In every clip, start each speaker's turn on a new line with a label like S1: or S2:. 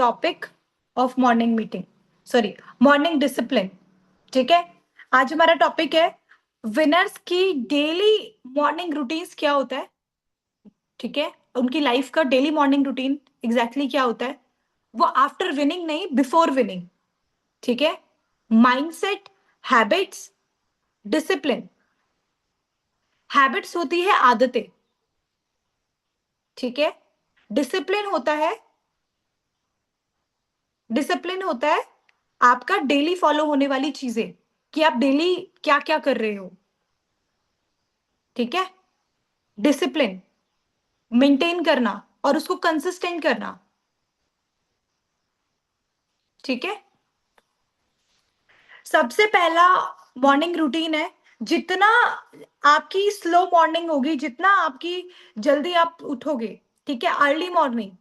S1: Topic of morning meeting, sorry morning discipline. ठीक है, आज हमारा टॉपिक है विनर्स की डेली मॉर्निंग रूटीन्स क्या होता है। ठीक है, उनकी लाइफ का डेली मॉर्निंग रूटीन एग्जैक्टली क्या होता है, वो आफ्टर विनिंग नहीं, बिफोर विनिंग। ठीक है, माइंडसेट, हैबिट्स, डिसिप्लिन। हैबिट्स होती है आदतें, ठीक है। डिसिप्लिन होता है, डिसिप्लिन होता है आपका डेली फॉलो होने वाली चीजें, कि आप डेली क्या क्या कर रहे हो। ठीक है, डिसिप्लिन मेंटेन करना और उसको कंसिस्टेंट करना। ठीक है, सबसे पहला मॉर्निंग रूटीन है, जितना आपकी स्लो मॉर्निंग होगी, जितना आपकी जल्दी आप उठोगे, ठीक है, अर्ली मॉर्निंग,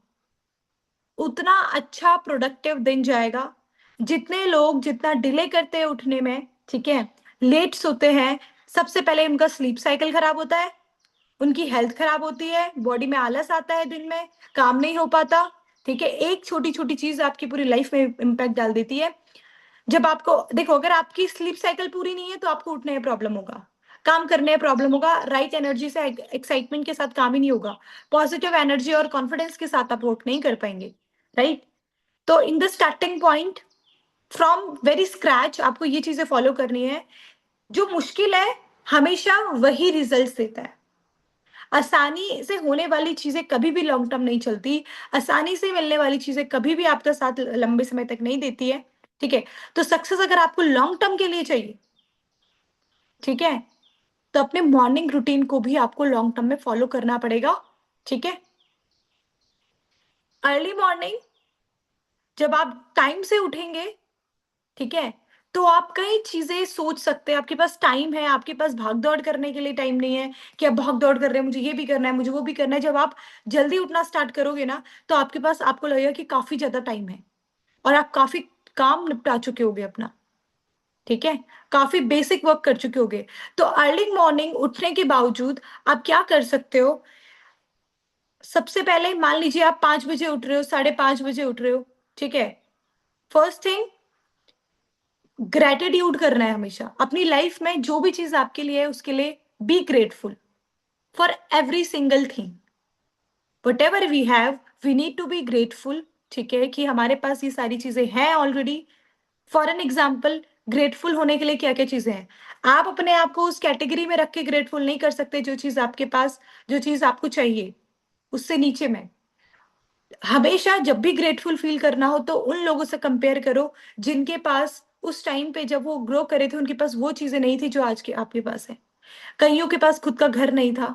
S1: उतना अच्छा प्रोडक्टिव दिन जाएगा। जितने लोग जितना डिले करते हैं उठने में, ठीक है, लेट सोते हैं, सबसे पहले उनका स्लीप साइकिल खराब होता है, उनकी हेल्थ खराब होती है, बॉडी में आलस आता है, दिन में काम नहीं हो पाता। ठीक है, एक छोटी छोटी चीज आपकी पूरी लाइफ में इम्पैक्ट डाल देती है। जब आपको देखो, अगर आपकी स्लीप साइकिल पूरी नहीं है तो आपको उठने में प्रॉब्लम होगा, काम करने में प्रॉब्लम होगा, राइट एनर्जी से, एक्साइटमेंट के साथ काम ही नहीं होगा, पॉजिटिव एनर्जी और कॉन्फिडेंस के साथ आप वर्क नहीं कर पाएंगे, राइट। तो in the starting point, from very scratch, आपको ये चीजें फॉलो करनी है। जो मुश्किल है हमेशा वही रिजल्ट देता है। आसानी से होने वाली चीजें कभी भी लॉन्ग टर्म नहीं चलती, आसानी से मिलने वाली चीजें कभी भी आपका साथ लंबे समय तक नहीं देती है। ठीक है, तो सक्सेस अगर आपको लॉन्ग टर्म के लिए चाहिए, ठीक है, तो अपने मॉर्निंग रूटीन को भी आपको लॉन्ग टर्म में फॉलो करना पड़ेगा। ठीक है, अर्ली मॉर्निंग जब आप टाइम से उठेंगे, ठीक है, तो आप कई चीजें सोच सकते हैं, आपके पास टाइम है, आपके पास भाग दौड़ करने के लिए टाइम नहीं है कि आप भाग दौड़ कर रहे हैं, मुझे ये भी करना है, मुझे वो भी करना है। जब आप जल्दी उठना स्टार्ट करोगे ना, तो आपके पास, आपको लगेगा कि काफी ज्यादा टाइम है और आप काफी काम निपटा चुके होगे अपना। ठीक है, काफी बेसिक वर्क कर चुके होगे। तो अर्ली मॉर्निंग उठने के बावजूद आप क्या कर सकते हो, सबसे पहले मान लीजिए आप 5 बजे उठ रहे हो, 5:30 बजे उठ रहे हो, ठीक है, फर्स्ट थिंग ग्रेटिट्यूड करना है हमेशा अपनी लाइफ में। जो भी चीज आपके लिए है उसके लिए be grateful for every single thing, whatever we have, we need to be grateful. ठीक है, कि हमारे पास ये सारी चीजें हैं already. For an example, grateful होने के लिए क्या क्या चीजें हैं, आप अपने आप को उस कैटेगरी में रख के ग्रेटफुल नहीं कर सकते। जो चीज आपके पास, जो चीज आपको चाहिए, उससे नीचे में हमेशा जब भी ग्रेटफुल फील करना हो तो उन लोगों से कंपेयर करो जिनके पास उस टाइम पे जब वो ग्रो करे थे उनके पास वो चीजें नहीं थी जो आज के आपके पास है। कईयों के पास खुद का घर नहीं था,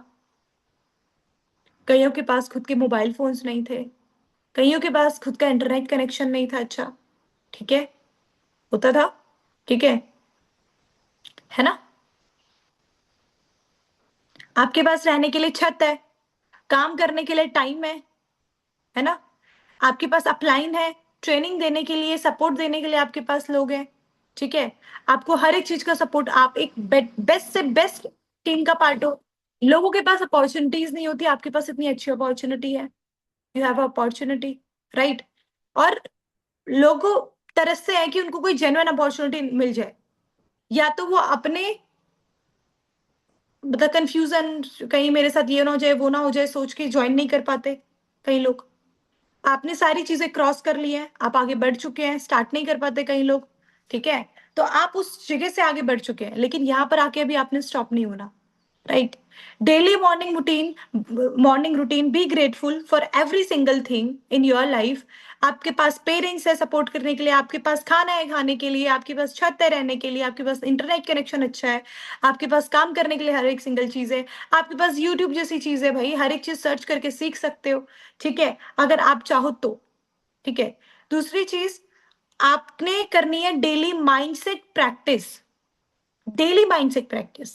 S1: कईयों के पास खुद के मोबाइल फोन्स नहीं थे, कईयों के पास खुद का इंटरनेट कनेक्शन नहीं था। अच्छा, ठीक है, होता था, ठीक है ना। आपके पास रहने के लिए छत है, काम करने के लिए टाइम है ना। आपके पास अपलाइन है, ट्रेनिंग देने के लिए, सपोर्ट देने के लिए आपके पास लोग हैं। ठीक है, आपको हर एक चीज का सपोर्ट, आप एक बेस्ट से बेस्ट टीम का पार्ट हो। लोगों के पास अपॉर्चुनिटीज नहीं होती, आपके पास इतनी अच्छी अपॉर्चुनिटी है, यू हैव अपॉर्चुनिटी, राइट। और लोगों तरसते हैं कि उनको कोई जेन्युइन अपॉर्चुनिटी मिल जाए, या तो वो अपने मतलब कंफ्यूजन, कहीं मेरे साथ ये ना हो जाए, वो ना हो जाए, सोच के ज्वाइन नहीं कर पाते कई लोग। आपने सारी चीजें क्रॉस कर ली हैं, आप आगे बढ़ चुके हैं, स्टार्ट नहीं कर पाते कई लोग। ठीक है, तो आप उस जगह से आगे बढ़ चुके हैं, लेकिन यहां पर आके अभी आपने स्टॉप नहीं होना, right. Daily morning routine, B grateful for every single thing in your life. आपके पास पेरेंट्स है सपोर्ट करने के लिए, आपके पास खाना है खाने के लिए, आपके पास छत है रहने के लिए, आपके पास इंटरनेट कनेक्शन अच्छा है, आपके पास काम करने के लिए हर एक सिंगल चीज है, आपके पास यूट्यूब जैसी चीज है, भाई हर एक चीज सर्च करके सीख सकते हो। ठीक है, अगर आप चाहो तो। ठीक है, दूसरी चीज आपने करनी है daily mindset practice. Daily mindset practice,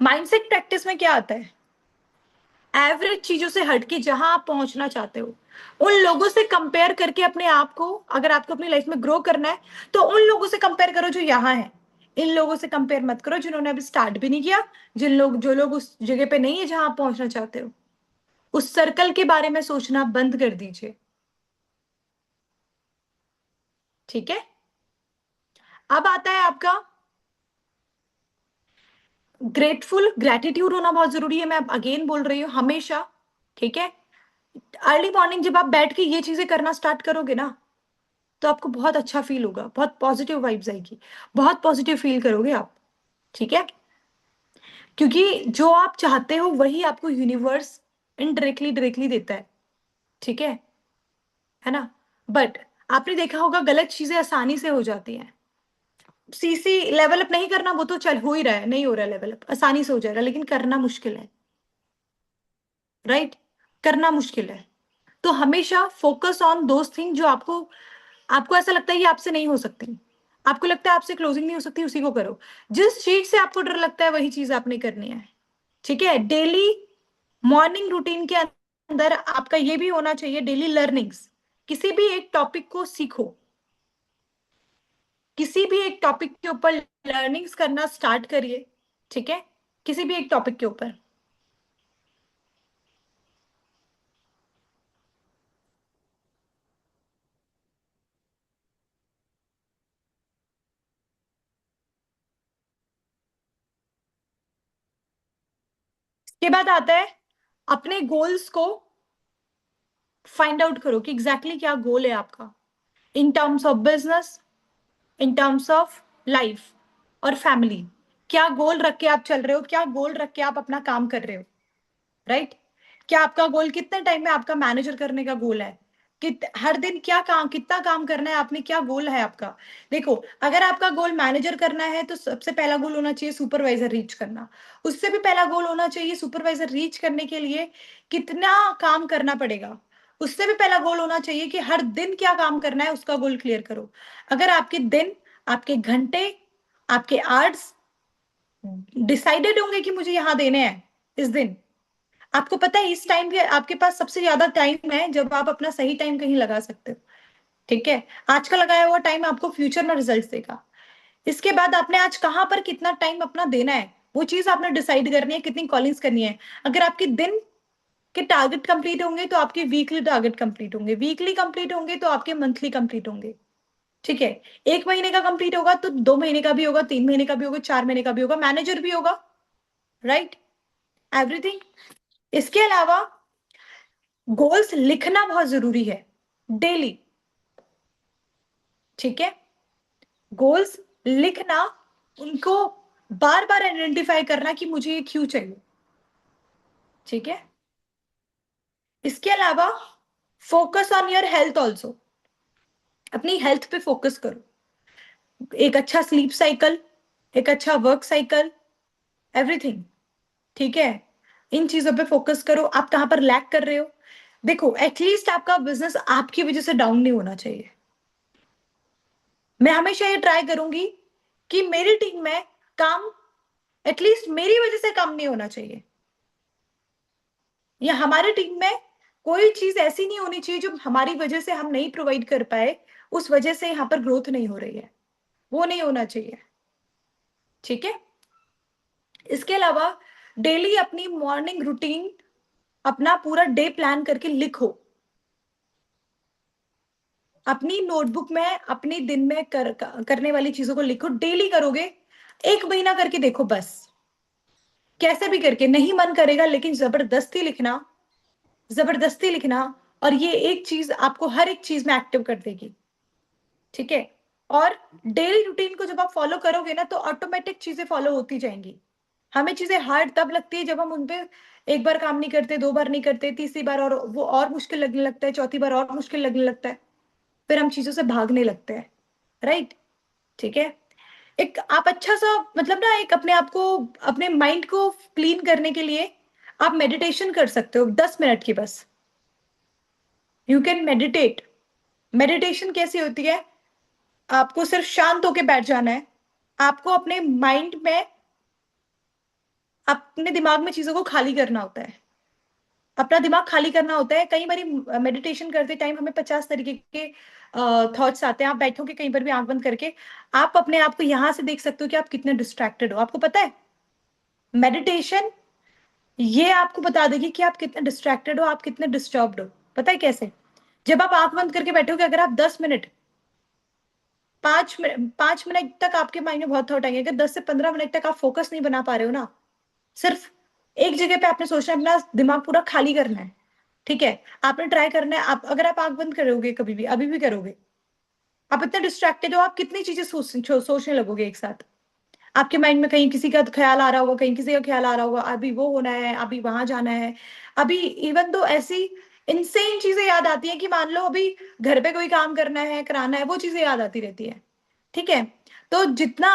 S1: mindset practice में क्या आता है, एवरेज चीजों से हटके जहां आप पहुंचना चाहते हो, उन लोगों से कंपेयर करके अपने आप को, अगर आपको अपनी लाइफ में ग्रो करना है तो उन लोगों से कंपेयर करो जो यहाँ है। इन लोगों से कंपेयर मत करो जिन्होंने अभी स्टार्ट भी नहीं किया, जो लोग उस जगह पे नहीं है जहां आप पहुंचना चाहते हो। उस सर्कल के बारे में सोचना बंद कर दीजिए। ठीक है। अब आता है आपका ग्रेटफुल, ग्रेटिट्यूड होना बहुत जरूरी है, मैं अगेन बोल रही हूँ हमेशा। ठीक है। अर्ली मॉर्निंग जब आप बैठ के ये चीजें करना स्टार्ट करोगे ना, तो आपको बहुत अच्छा फील होगा, बहुत पॉजिटिव वाइब्स आएगी, बहुत पॉजिटिव फील करोगे आप। ठीक है। क्योंकि जो आप चाहते हो वही आपको यूनिवर्स इनडायरेक्टली डायरेक्टली देता है। ठीक है ना। बट आपने देखा होगा गलत चीजें आसानी से हो जाती हैं। सीसी लेवल अप नहीं करना, वो तो चल हो ही रहा है, नहीं हो रहा लेवल अप, आसानी से हो जाएगा, लेकिन करना मुश्किल है। राइट। करना मुश्किल है। तो हमेशा फोकस ऑन दोस थिंग जो आपको आपको ऐसा लगता है ये आपसे नहीं हो सकती, आपको लगता है आपसे क्लोजिंग नहीं हो सकती, उसी को करो। जिस चीज से आपको डर लगता है वही चीज आपने करनी है। ठीक है। डेली मॉर्निंग रूटीन के अंदर आपका ये भी होना चाहिए, डेली लर्निंग्स। किसी भी एक टॉपिक को सीखो, किसी भी एक टॉपिक के ऊपर लर्निंग्स करना स्टार्ट करिए। ठीक है। किसी भी एक टॉपिक के ऊपर। इसके बाद आता है अपने गोल्स को फाइंड आउट करो कि एग्जैक्टली exactly क्या गोल है आपका, in terms of business, in terms of life और फैमिली। क्या गोल रख के आप चल रहे हो, क्या गोल रख के आप अपना काम कर रहे हो। राइट। क्या आपका गोल कितने टाइम में आपका मैनेजर करने का गोल है, कि हर दिन क्या काम, कितना काम करना है आपने, क्या गोल है आपका। देखो, अगर आपका गोल मैनेजर करना है तो सबसे पहला गोल होना चाहिए सुपरवाइजर रीच करना। उससे भी पहला गोल होना चाहिए सुपरवाइजर रीच करने के लिए कितना काम करना पड़ेगा। उससे भी पहला गोल होना चाहिए कि हर दिन क्या काम करना है, उसका गोल क्लियर करो। अगर आपके दिन, आपके घंटे, आपके आवर्स डिसाइडेड होंगे कि मुझे यहां देने हैं इस दिन, आपको पता है इस टाइम के आपके पास सबसे ज्यादा टाइम है जब आप अपना सही टाइम कहीं लगा सकते हो। ठीक है। आज का लगाया हुआ टाइम आपको फ्यूचर में रिजल्ट देगा। इसके बाद आपने आज कहां पर कितना टाइम अपना देना है, वो चीज आपने डिसाइड करनी है, कितनी कॉलिंग्स करनी है। अगर आपके दिन के टारगेट कंप्लीट होंगे तो आपके वीकली टारगेट कंप्लीट होंगे, वीकली कंप्लीट होंगे तो आपके मंथली कंप्लीट होंगे। ठीक है। एक महीने का कंप्लीट होगा तो 2 महीने का भी होगा, 3 महीने का भी होगा, 4 महीने का भी होगा, मैनेजर भी होगा। राइट। एवरीथिंग। इसके अलावा गोल्स लिखना बहुत जरूरी है, डेली। ठीक है। गोल्स लिखना, उनको बार बार आइडेंटिफाई करना कि मुझे ये क्यों चाहिए। ठीक है। इसके अलावा focus on your health also, अपनी हेल्थ पे फोकस करो। एक अच्छा स्लीप साइकिल, एक अच्छा वर्क साइकिल, एवरीथिंग। ठीक है। इन चीजों पे फोकस करो, आप कहां पर लैक कर रहे हो। देखो, एटलीस्ट आपका बिजनेस आपकी वजह से डाउन नहीं होना चाहिए। मैं हमेशा ये ट्राई करूंगी कि मेरी टीम में काम एटलीस्ट मेरी वजह से कम नहीं होना चाहिए, या हमारी टीम में कोई चीज ऐसी नहीं होनी चाहिए जो हमारी वजह से हम नहीं प्रोवाइड कर पाए, उस वजह से यहां पर ग्रोथ नहीं हो रही है, वो नहीं होना चाहिए। ठीक है। इसके अलावा डेली अपनी मॉर्निंग रूटीन, अपना पूरा डे प्लान करके लिखो। अपनी नोटबुक में अपनी दिन में करने वाली चीजों को लिखो, डेली करोगे, 1 महीना करके देखो बस। कैसे भी करके, नहीं मन करेगा लेकिन जबरदस्ती लिखना, जबरदस्ती लिखना, और ये एक चीज आपको हर एक चीज में एक्टिव कर देगी। ठीक है। और डेली रूटीन को जब आप फॉलो करोगे ना तो ऑटोमेटिक चीजें फॉलो होती जाएंगी। हमें चीजें हार्ड तब लगती है जब हम उनपे एक बार काम नहीं करते, 2 बार नहीं करते, तीसरी बार और वो और मुश्किल लगने लगता है, चौथी बार और मुश्किल लगने लगता है, फिर हम चीजों से भागने लगते हैं। राइट। ठीक है। एक आप अच्छा सा, मतलब ना, एक अपने आप को, अपने माइंड को क्लीन करने के लिए आप मेडिटेशन कर सकते हो 10 मिनट की बस। You can meditate. मेडिटेशन कैसी होती है, आपको सिर्फ शांत होके बैठ जाना है, आपको अपने माइंड में, अपने दिमाग में चीजों को खाली करना होता है, अपना दिमाग खाली करना होता है। कई बार मेडिटेशन करते टाइम हमें 50 तरीके के थॉट्स आते हैं। आप बैठोगे कहीं पर भी आंख बंद करके, आप अपने आप को यहां से देख सकते हो कि आप कितने डिस्ट्रैक्टेड हो। आपको पता है मेडिटेशन ये आपको बता देगी कि आप कितने डिस्ट्रैक्टेड हो, आप कितने डिस्टर्ब्ड हो। पता है कैसे? जब आप आंख बंद करके बैठोगे, अगर आप 10 मिनट 5 मिनट तक आपके माइंड में बहुत थॉट आएंगे। अगर 10 से 15 मिनट तक आप फोकस नहीं बना पा रहे हो ना, सिर्फ एक जगह पे आपने सोचना है, अपना दिमाग पूरा खाली करना है, ठीक है। आपने ट्राई करना है, आप अगर आप आंख बंद करोगे कभी भी, अभी भी करोगे, आप इतना डिस्ट्रैक्टेड हो, आप कितनी चीजें सोचने लगोगे एक साथ। आपके माइंड में कहीं किसी का ख्याल आ रहा होगा, कहीं किसी का ख्याल आ रहा होगा, अभी वो होना है, अभी वहां जाना है, अभी इवन तो ऐसी इनसेन चीजें याद आती है कि मान लो अभी घर पे कोई काम करना है, कराना है, वो चीजें याद आती रहती है, ठीक है। तो जितना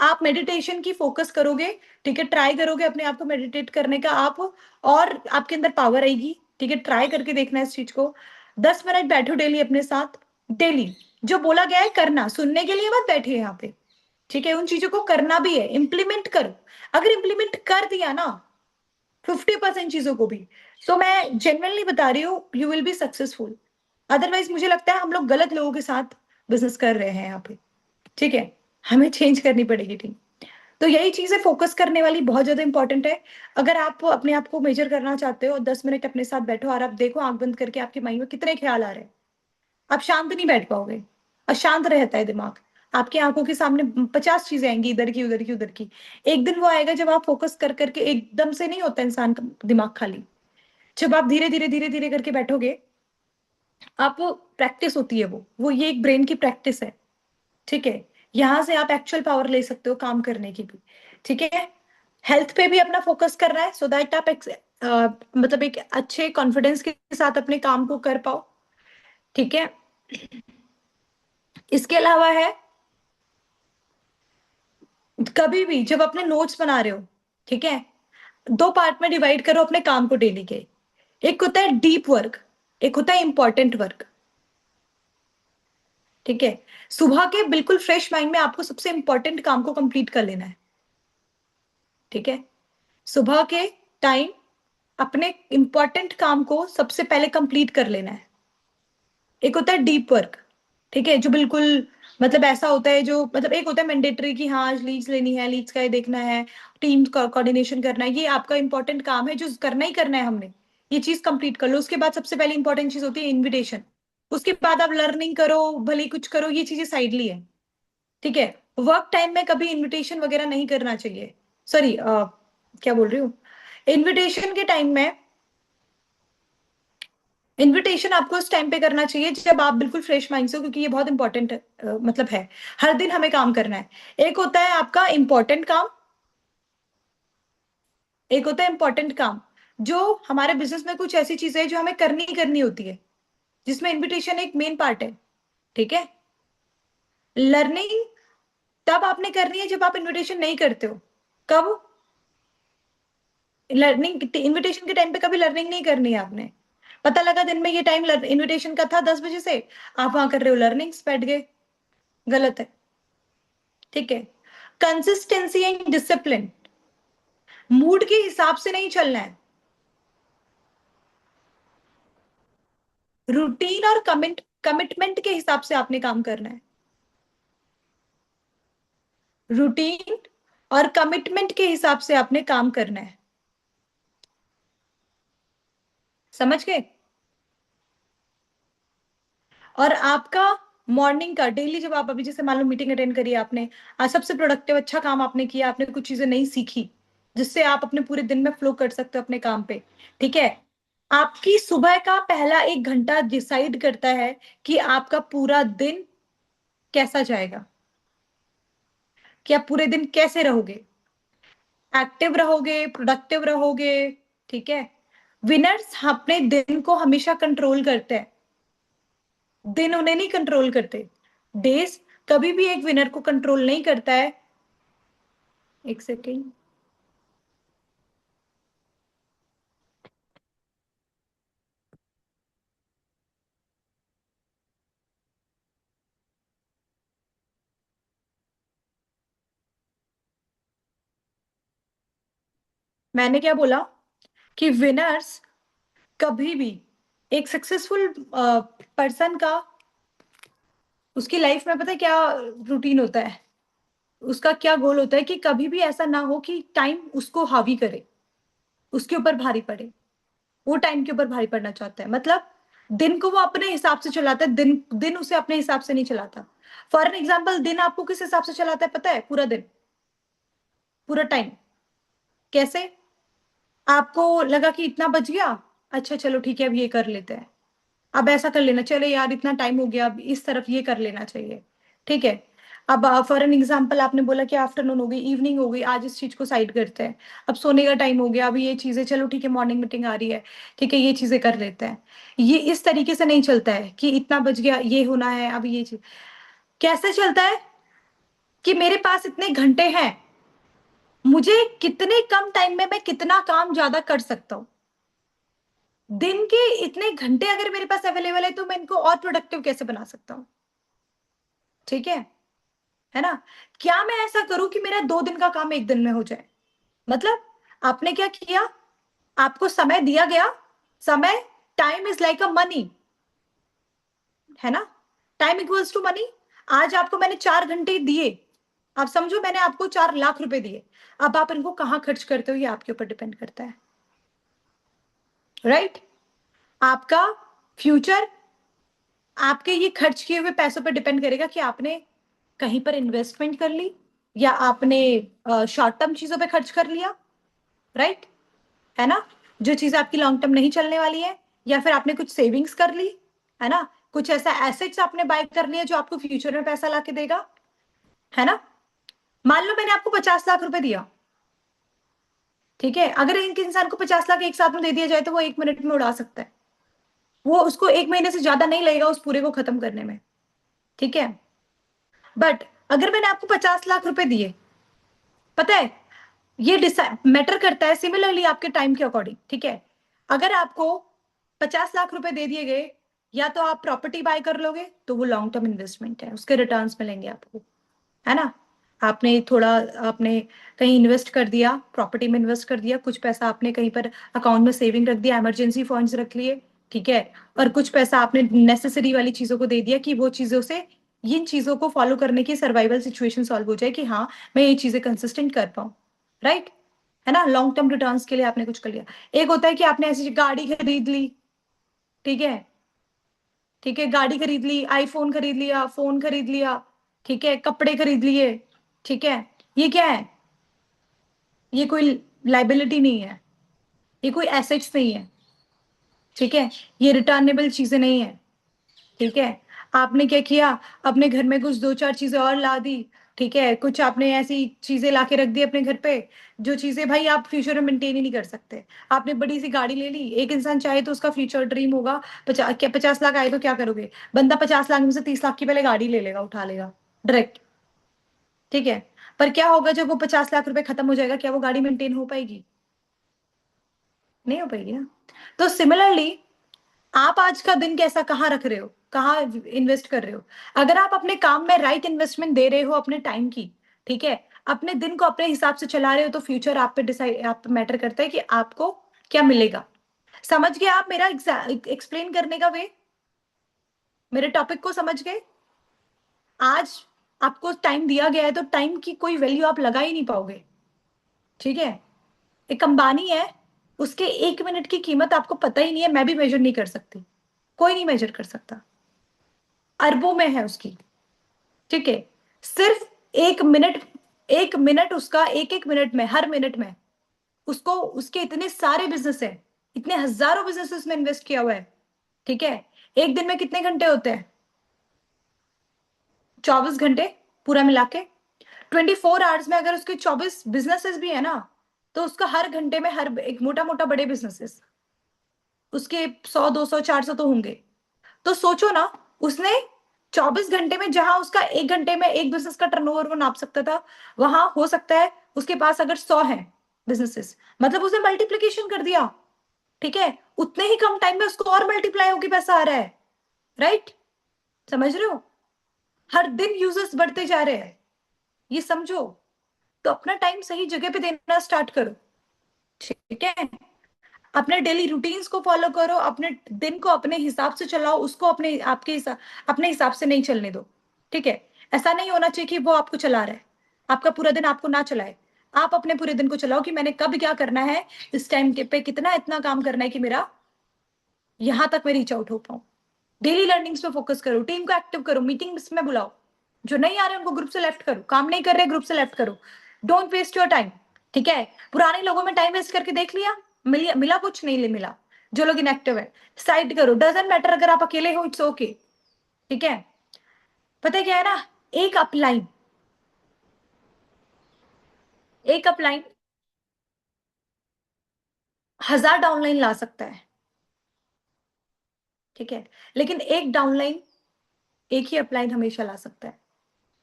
S1: आप मेडिटेशन की फोकस करोगे, ठीक है, ट्राई करोगे अपने आप को मेडिटेट करने का आप, और आपके अंदर पावर आएगी, ठीक है। ट्राई करके देखना है इस चीज को। 10 मिनट बैठो डेली अपने साथ, डेली जो बोला गया है करना, सुनने के लिए मत बैठे यहाँ पे, ठीक है। उन चीजों को करना भी है, इंप्लीमेंट करो। अगर इंप्लीमेंट कर दिया ना 50% चीजों को भी, तो मैं जेन्युइनली बता रही हूँ, you will be successful. Otherwise मुझे लगता है हम लोग गलत लोगों के साथ बिजनेस कर रहे हैं यहाँ पे, ठीक है। हमें चेंज करनी पड़ेगी टीम। तो यही चीजें फोकस करने वाली बहुत ज्यादा इंपॉर्टेंट है। अगर आप अपने आप को मेजर करना चाहते हो, 10 मिनट अपने साथ बैठो और आप देखो आंख बंद करके आपके माइंड में कितने ख्याल आ रहे हैं। आप शांत नहीं बैठ पाओगे, अशांत रहता है दिमाग। आपकी आंखों के सामने 50 चीजें आएंगी, इधर की उधर की उधर की। एक दिन वो आएगा जब आप फोकस कर करके, एकदम से नहीं होता इंसान का दिमाग खाली। जब आप धीरे धीरे धीरे धीरे करके बैठोगे, आप प्रैक्टिस होती है वो ये एक ब्रेन की प्रैक्टिस है, ठीक है। यहां से आप एक्चुअल पावर ले सकते हो काम करने की भी, ठीक है। हेल्थ पे भी अपना फोकस करना है, सो दैट आप मतलब एक अच्छे कॉन्फिडेंस के साथ अपने काम को कर पाओ, ठीक है। इसके अलावा है, कभी भी जब अपने नोट्स बना रहे हो, ठीक है, 2 पार्ट में डिवाइड करो अपने काम को डेली के। एक होता है डीप वर्क, एक होता है इंपॉर्टेंट वर्क, ठीक है। सुबह के बिल्कुल फ्रेश माइंड में आपको सबसे इंपॉर्टेंट काम को कंप्लीट कर लेना है, ठीक है। सुबह के टाइम अपने इंपॉर्टेंट काम को सबसे पहले कंप्लीट कर लेना है। एक होता है डीप वर्क, ठीक है, जो बिल्कुल मतलब ऐसा होता है, जो मतलब एक होता है मैंडेटरी कि हाँ आज लीड्स लेनी है, लीड्स का ये देखना है, टीम का कोऑर्डिनेशन करना है, ये आपका इंपॉर्टेंट काम है जो करना ही करना है हमने, ये चीज कंप्लीट कर लो। उसके बाद सबसे पहले इंपॉर्टेंट चीज होती है इन्विटेशन। उसके बाद आप लर्निंग करो, भले ही कुछ करो, ये चीजें साइडली है, ठीक है। वर्क टाइम में कभी इन्विटेशन वगैरह नहीं करना चाहिए, सॉरी क्या बोल रही हूँ, इन्विटेशन के टाइम में, इनविटेशन आपको उस टाइम पे करना चाहिए जब आप बिल्कुल फ्रेश माइंड से हो, क्योंकि ये बहुत इंपॉर्टेंट मतलब है। हर दिन हमें काम करना है। एक होता है आपका इंपॉर्टेंट काम, एक होता है इंपॉर्टेंट काम, जो हमारे बिजनेस में कुछ ऐसी चीजें हैं जो हमें करनी ही करनी होती है, जिसमें इनविटेशन एक मेन पार्ट है, ठीक है। लर्निंग तब आपने करनी है जब आप इनविटेशन नहीं करते हो। कब? लर्निंग इनविटेशन के टाइम पे कभी लर्निंग नहीं करनी है आपने। पता लगा दिन में ये टाइम इनविटेशन का था 10 बजे से, आप वहां कर रहे हो लर्निंग्स, बैठ गए, गलत है, ठीक है। कंसिस्टेंसी एंड डिसिप्लिन, मूड के हिसाब से नहीं चलना है, रूटीन और कमिटमेंट के हिसाब से आपने काम करना है। रूटीन और कमिटमेंट के हिसाब से आपने काम करना है, समझ गए। और आपका मॉर्निंग का डेली, जब आप अभी जैसे मान लो मीटिंग अटेंड करी आपने, आज सबसे प्रोडक्टिव अच्छा काम आपने किया, आपने कुछ चीजें नहीं सीखी जिससे आप अपने पूरे दिन में फ्लो कर सकते हो अपने काम पे, ठीक है। आपकी सुबह का पहला 1 घंटा डिसाइड करता है कि आपका पूरा दिन कैसा जाएगा, कि आप पूरे दिन कैसे रहोगे, एक्टिव रहोगे, प्रोडक्टिव रहोगे, ठीक है। विनर्स अपने दिन को हमेशा कंट्रोल करते हैं, दिन उन्हें नहीं कंट्रोल करते। डेज कभी भी एक विनर को कंट्रोल नहीं करता है। एक सेकेंड, मैंने क्या बोला कि विनर्स कभी भी, एक सक्सेसफुल पर्सन का, उसकी लाइफ में पता है क्या रूटीन होता है, उसका क्या गोल होता है, कि कभी भी ऐसा ना हो कि टाइम उसको हावी करे, उसके ऊपर भारी पड़े। वो टाइम के ऊपर भारी पड़ना चाहता है, मतलब दिन को वो अपने हिसाब से चलाता है, दिन दिन उसे अपने हिसाब से नहीं चलाता। फॉर एन एग्जाम्पल, दिन आपको किस हिसाब से चलाता है पता है? पूरा दिन, पूरा टाइम। कैसे? आपको लगा कि इतना बच गया, अच्छा चलो ठीक है अब ये कर लेते हैं, अब ऐसा कर लेना, चले यार इतना टाइम हो गया, अब इस तरफ ये कर लेना चाहिए, ठीक है। अब फॉर एन एग्जाम्पल आपने बोला कि आफ्टरनून हो गई, इवनिंग हो गई, आज इस चीज को साइड करते हैं, अब सोने का टाइम हो गया, अभी ये चीजें, चलो ठीक है मॉर्निंग मीटिंग आ रही है, ठीक है ये चीजें कर लेते हैं। ये इस तरीके से नहीं चलता है कि इतना बच गया ये होना है अभी ये चीज। कैसे चलता है कि मेरे पास इतने घंटे हैं, मुझे कितने कम टाइम में मैं कितना काम ज्यादा कर सकता हूं। दिन के इतने घंटे अगर मेरे पास अवेलेबल है तो मैं इनको और प्रोडक्टिव कैसे बना सकता हूं, ठीक है ना। क्या मैं ऐसा करूं कि मेरा 2 दिन का काम 1 दिन में हो जाए? मतलब आपने क्या किया, आपको समय दिया गया, समय, time is like a money, है ना। Time equals to money. आज आपको मैंने 4 घंटे दिए, आप समझो मैंने आपको 4 लाख रुपए दिए, अब आप इनको कहां खर्च करते हो ये आपके ऊपर डिपेंड करता है, राइट। आपका फ्यूचर आपके ये खर्च किए हुए पैसों पर डिपेंड करेगा कि आपने कहीं पर इन्वेस्टमेंट कर ली, या आपने शॉर्ट टर्म चीजों पे खर्च कर लिया, राइट, है ना, जो चीज आपकी लॉन्ग टर्म नहीं चलने वाली है, या फिर आपने कुछ सेविंग्स कर ली, है ना, कुछ ऐसा एसेट्स आपने बाय कर लिया जो आपको फ्यूचर में पैसा लाके देगा, है ना। मान लो मैंने आपको 50 लाख रुपए दिया, ठीक है, अगर एक इंसान को 50 लाख एक साथ में दे दिया जाए तो वो 1 मिनट में उड़ा सकता है, वो उसको 1 महीने से ज्यादा नहीं लगेगा उस पूरे को खत्म करने में, ठीक है। बट अगर मैंने आपको 50 लाख रुपए दिए, पता है ये मैटर करता है सिमिलरली आपके टाइम के अकॉर्डिंग, ठीक है। अगर आपको 50 लाख रुपए दे दिए गए, या तो आप प्रॉपर्टी बाय कर लोगे तो वो लॉन्ग टर्म इन्वेस्टमेंट है, उसके रिटर्न्स मिलेंगे आपको, है ना। आपने थोड़ा, आपने कहीं इन्वेस्ट कर दिया, प्रॉपर्टी में इन्वेस्ट कर दिया, कुछ पैसा आपने कहीं पर अकाउंट में सेविंग रख दिया, इमरजेंसी फंड्स रख लिए, ठीक है, और कुछ पैसा आपने नेसेसरी वाली चीजों को दे दिया कि वो चीजों से, इन चीजों को फॉलो करने की सर्वाइवल सिचुएशन सॉल्व हो जाए कि हाँ मैं ये चीजें कंसिस्टेंट कर पाऊं, राइट, है ना। लॉन्ग टर्म रिटर्न्स के लिए आपने कुछ कर लिया। एक होता है कि आपने ऐसी गाड़ी खरीद ली, ठीक है, ठीक है, गाड़ी खरीद ली, आईफोन खरीद लिया, फोन खरीद लिया, ठीक है, कपड़े खरीद लिए, ठीक है, ये क्या है, ये कोई लाइबिलिटी नहीं है, ये कोई एसेट्स नहीं है, ठीक है, ये रिटर्नेबल चीजें नहीं है, ठीक है। आपने क्या किया, अपने घर में कुछ 2-4 चीजें और ला दी, ठीक है, कुछ आपने ऐसी चीजें लाके रख दी अपने घर पे जो चीजें भाई आप फ्यूचर में मेंटेन ही नहीं कर सकते। आपने बड़ी सी गाड़ी ले ली, एक इंसान चाहे तो उसका फ्यूचर ड्रीम होगा 50 लाख आए तो क्या करोगे, बंदा 50 लाख में से 30 लाख की पहले गाड़ी ले लेगा, उठा लेगा डायरेक्ट, ठीक है। पर क्या होगा जब वो 50 लाख रुपए खत्म हो जाएगा, क्या वो गाड़ी मेंटेन हो पाएगी? नहीं हो पाएगी ना। तो सिमिलरली आप आज का दिन कैसा, कहाँ रख रहे हो, कहाँ इन्वेस्ट कर रहे हो। अगर आप अपने काम में राइट इन्वेस्टमेंट दे रहे हो अपने टाइम की, ठीक है, अपने दिन को अपने हिसाब से चला रहे हो, तो फ्यूचर आप पे डिसाइड, आप पे मैटर करता है कि आपको क्या मिलेगा। समझ गए आप मेरा एक्सप्लेन करने का वे, मेरे टॉपिक को समझ गए। आज आपको टाइम दिया गया है तो टाइम की कोई वैल्यू आप लगा ही नहीं पाओगे, ठीक है। एक अंबानी है, उसके 1 मिनट की कीमत आपको पता ही नहीं है, मैं भी मेजर नहीं कर सकती, कोई नहीं मेजर कर सकता, अरबों में है उसकी, ठीक है। सिर्फ 1 मिनट, 1 मिनट उसका, एक एक मिनट में, हर मिनट में उसको, उसके इतने सारे बिजनेस है, इतने हजारों बिजनेस में इन्वेस्ट किया हुआ है, ठीक है। एक दिन में कितने घंटे होते हैं? 24 घंटे, पूरा मिला के 24 आवर्स में अगर उसके 24 बिजनेसेस भी है ना, तो उसका हर घंटे में, हर एक मोटा मोटा बड़े बिजनेसेस उसके 100, 200, 400 तो होंगे। तो सोचो ना, उसने 24 घंटे में, जहां उसका 1 घंटे में एक बिजनेस का टर्नओवर वो नाप सकता था, वहां हो सकता है उसके पास अगर 100 है बिजनेसेस, मतलब उसने मल्टीप्लीकेशन कर दिया, ठीक है। उतने ही कम टाइम में उसको और मल्टीप्लाई होकर पैसा आ रहा है, राइट, समझ रहे हो। हर दिन यूजर्स बढ़ते जा रहे हैं, ये समझो। तो अपना टाइम सही जगह पे देना स्टार्ट करो, ठीक है। अपने डेली रूटीन्स को फॉलो करो, अपने दिन को अपने हिसाब से चलाओ, उसको अपने आपके हिसाब, अपने हिसाब से नहीं चलने दो, ठीक है। ऐसा नहीं होना चाहिए कि वो आपको चला रहा है, आपका पूरा दिन आपको ना चलाए। आप अपने पूरे दिन को चलाओ कि मैंने कब क्या करना है, इस टाइम के पे कितना इतना काम करना है कि मेरा यहां तक मैं रीच आउट हो पाऊं। डेली लर्निंग्स पे फोकस करो, टीम को एक्टिव करो, मीटिंग्स में बुलाओ, जो नहीं आ रहे उनको ग्रुप से लेफ्ट करो, काम नहीं कर रहे ग्रुप से लेफ्ट करो, डोंट वेस्ट योर टाइम, ठीक है। पुराने लोगों में टाइम वेस्ट करके देख लिया, मिला कुछ नहीं मिला, जो लोग इनएक्टिव है साइड करो, डजंट मैटर अगर आप अकेले हो, इट्स ओके, ठीक है। पता है क्या है ना, एक अपलाइन, एक अपलाइन 1000 डाउनलाइन ला सकता है, ठीक है, लेकिन एक डाउनलाइन, एक ही अपलाइन हमेशा ला सकता है,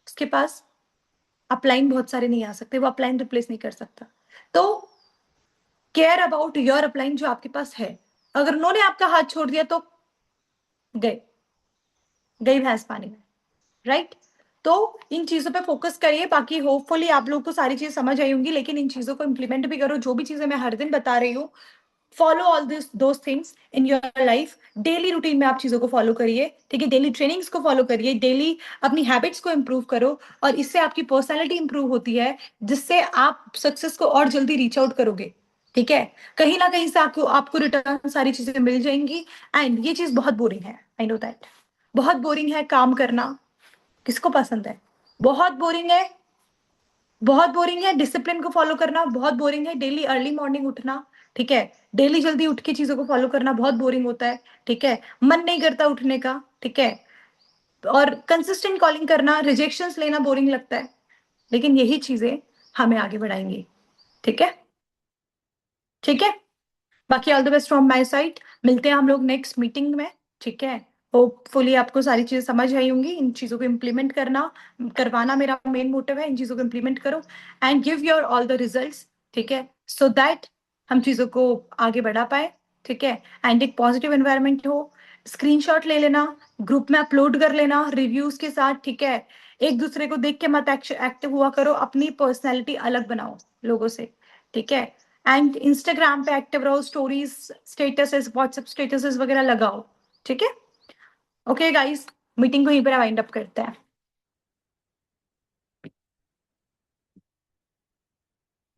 S1: उसके पास अपलाइन बहुत सारे नहीं आ सकते, वो अपलाइन रिप्लेस नहीं कर सकता। तो केयर अबाउट योर अपलाइन जो आपके पास है, अगर उन्होंने आपका हाथ छोड़ दिया तो गए, गई भैंस पानी में, राइट। तो इन चीजों पे फोकस करिए, बाकी होपफुली आप लोग को सारी चीज समझ आई होंगी, लेकिन इन चीजों को इंप्लीमेंट भी करो, जो भी चीजें मैं हर दिन बता रही हूँ, follow all this those things in your life, daily routine में आप चीजों को फॉलो करिए, ठीक है, डेली ट्रेनिंग्स को फॉलो करिए, डेली अपनी हैबिट्स को इंप्रूव करो, और इससे आपकी पर्सनैलिटी इंप्रूव होती है, जिससे आप सक्सेस को और जल्दी रीच आउट करोगे, ठीक है। कहीं ना कहीं से आपको आपको रिटर्न सारी चीजें मिल जाएंगी। एंड ये चीज बहुत बोरिंग है, आई नो दैट, बहुत बोरिंग है काम करना, किसको पसंद है, बहुत बोरिंग है, बहुत बोरिंग है डिसिप्लिन को फॉलो करना, बहुत बोरिंग है डेली अर्ली मॉर्निंग उठना, ठीक है, डेली जल्दी उठ के चीजों को फॉलो करना बहुत बोरिंग होता है, ठीक है, मन नहीं करता उठने का, ठीक है, और कंसिस्टेंट कॉलिंग करना, रिजेक्शंस लेना बोरिंग लगता है, लेकिन यही चीजें हमें आगे बढ़ाएंगी, ठीक है, ठीक है। बाकी all the best from my side, मिलते हैं हम लोग नेक्स्ट मीटिंग में, ठीक है। होपफुली आपको सारी चीजें समझ आई होंगी, इन चीजों को इम्प्लीमेंट करना, करवाना मेरा मेन मोटिव है, इन चीजों को इम्प्लीमेंट करो and give your all the results, ठीक है, सो दैट हम चीजों को आगे बढ़ा पाए, ठीक है। एंड एक पॉजिटिव एनवायरनमेंट हो, स्क्रीनशॉट ले लेना, ग्रुप में अपलोड कर लेना रिव्यूज के साथ, ठीक है। एक दूसरे को देख के मत एक्टिव हुआ करो, अपनी पर्सनैलिटी अलग बनाओ लोगों से, ठीक है। एंड इंस्टाग्राम पे एक्टिव रहो, स्टोरीज, स्टेटसेस, व्हाट्सएप स्टेटसेस वगैरह लगाओ, ठीक है। ओके गाइस, मीटिंग को यहीं पर वाइंड अप करते हैं।